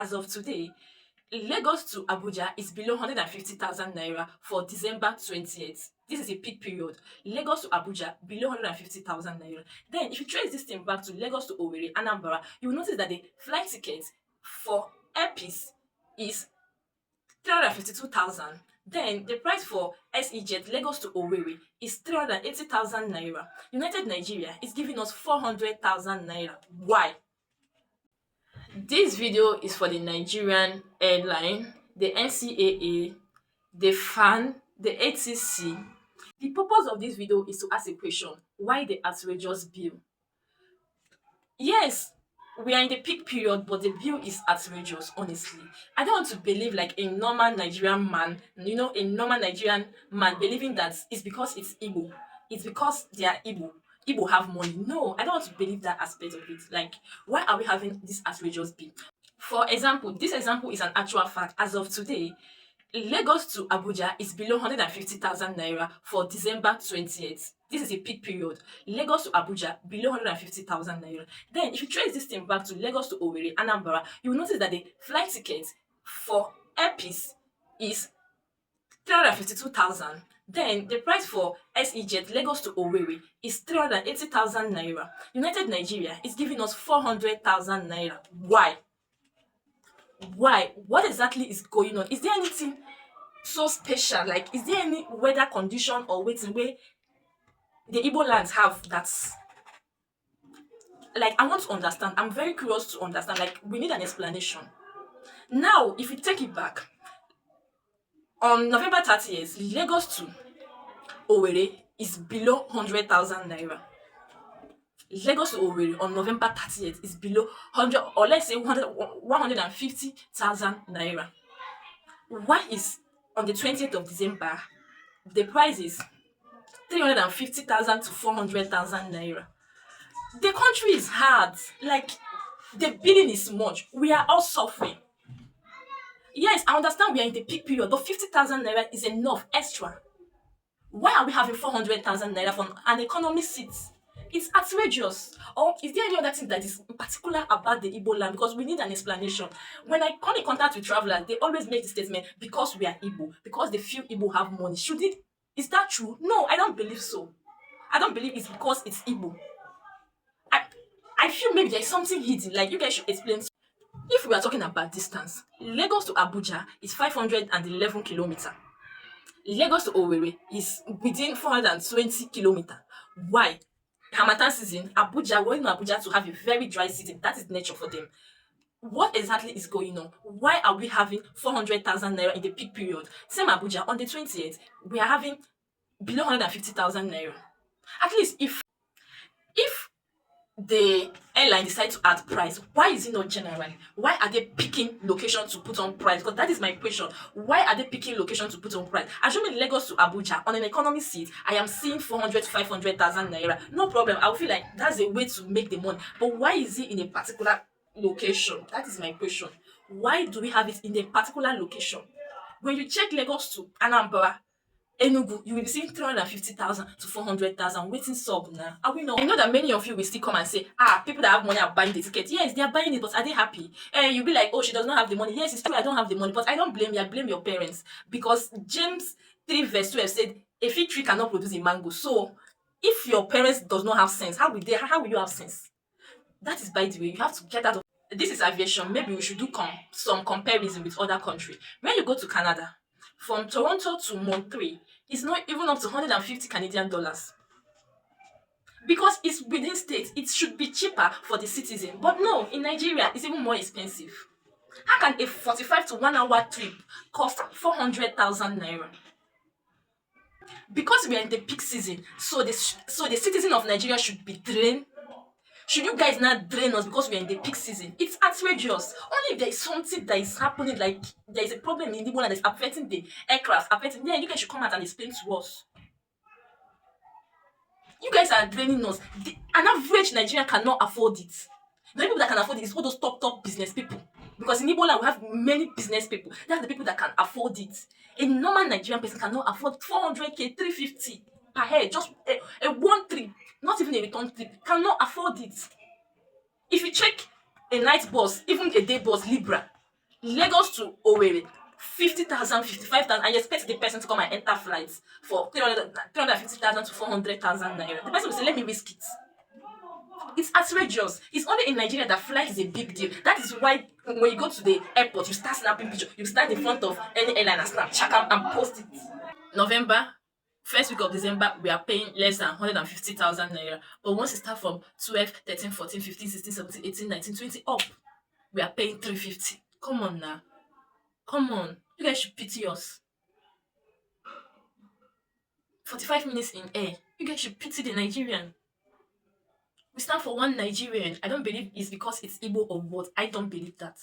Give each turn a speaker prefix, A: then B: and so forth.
A: As of today, Lagos to Abuja is below 150,000 naira for December 20th. This is a peak period. Lagos to Abuja below 150,000 naira. Then, if you trace this thing back to Lagos to Owerri, Anambra, you will notice that the flight ticket for Airpeace is 352,000. Then the price for SE Jet Lagos to Owerri is 380,000 naira. United Nigeria is giving us 400,000 naira. Why? This video is for the Nigerian airline, the NCAA, the FAN, the ATC. The purpose of this video is to ask a question: why the outrageous bill? Yes, we are in the peak period, but the bill is outrageous, honestly. I don't want to believe like a normal Nigerian man, a normal Nigerian man believing that it's because it's Igbo. It's because they are Igbo. Igbo have money. No, I don't want to believe that aspect of it. Like, why are we having this outrageous bill? For example, this example is an actual fact. As of today, Lagos to Abuja is below 150,000 naira for December 20th. This is a peak period. Lagos to Abuja below 150,000 naira. Then, if you trace this thing back to Lagos to Owerri, Anambra, you will notice that the flight ticket for Airpeace is 352,000. Then the price for SE Jet Lagos to Owerri is 380,000 naira. United Nigeria is giving us 400,000 naira. Why? Why? What exactly is going on? Is there anything so special? Like, is there any weather condition or waiting where the Igbo lands have that's like, I want to understand. I'm very curious to understand. Like, we need an explanation. Now, if you take it back, on November 30th, Lagos to Owerri is below 100,000 naira. Lagos to Owerri on November 30th is below 100, or let's say 150,000 naira. Why is on the 20th of December the price is 350,000 to 400,000 naira? The country is hard. Like, the billing is much. We are all suffering. Yes, I understand we are in the peak period, but 50,000 naira is enough extra. Why are we having 400,000 naira for an economy seat? It's outrageous. Or is there any other thing that is particular about the Igbo land? Because we need an explanation. When I come in contact with travelers, they always make the statement, because we are Igbo, because they feel Igbo have money. Should it? Is that true? No, I don't believe so. I don't believe it's because it's Igbo. I feel maybe there's something hidden. Like, you guys should explain. If we are talking about distance, Lagos to Abuja is 511 kilometers. Lagos to Owerri is within 420 kilometers. Why? Harmattan season, Abuja, we know Abuja to have a very dry season. That is nature for them. What exactly is going on? Why are we having 400,000 naira in the peak period? Same Abuja, on the 20th, we are having below 150,000 naira. At least if the airline decide to add price, why is it not generally? Why are they picking location to put on price? Because that is my question. Why are they picking location to put on price? Assuming Lagos to Abuja on an economy seat, I am seeing 400 to 500,000 naira. No problem. I will feel like that's a way to make the money. But why is it in a particular location? That is my question. Why do we have it in a particular location? When you check Lagos to Anambra, Enugu, you will be seeing 350,000 to 400,000 waiting sub now. Are we not? I know that many of you will still come and say, people that have money are buying the ticket. Yes, they are buying it, but are they happy? You'll be like, oh, she does not have the money. Yes, it's true, I don't have the money, but I don't blame you. I blame your parents. Because James 3 verse 12 said, a fig tree cannot produce a mango. So, if your parents does not have sense, how will you have sense? That is, by the way, you have to get out of. This is aviation. Maybe we should do some comparison with other countries. When you go to Canada, from Toronto to Montreal, it's not even up to 150 Canadian dollars. Because it's within states, it should be cheaper for the citizen. But no, in Nigeria, it's even more expensive. How can a 45 to 1 hour trip cost 400,000 naira? Because we are in the peak season, so the citizen of Nigeria should be drained. Should you guys not drain us because we are in the peak season? It's outrageous. Only if there is something that is happening, like there is a problem in the world that is affecting the aircraft, then you guys should come out and explain to us. You guys are draining us. An average Nigerian cannot afford it. The people that can afford it is all those top business people. Because in Igbo land, we have many business people. That's the people that can afford it. A normal Nigerian person cannot afford 400k, 350 per head. Just a one trip, not even a return trip. Cannot afford it. If you check a night bus, even a day bus, Libra, Lagos to Owerri, 50,000, 55,000, and you expect the person to come and enter flights for 350,000 to 400,000 naira. The person will say, let me risk it. It's outrageous. It's only in Nigeria that flight is a big deal. That is why when you go to the airport, you start snapping picture. You stand in front of any airline and snap, check and post it. November, first week of December, we are paying less than 150,000 naira. But once you start from 12, 13, 14, 15, 16, 17, 18, 19, 20 up, we are paying 350. Come on now. Come on. You guys should pity us. 45 minutes in air. You guys should pity the Nigerian. We stand for one Nigerian. I don't believe it's because it's Igbo or what. I don't believe that.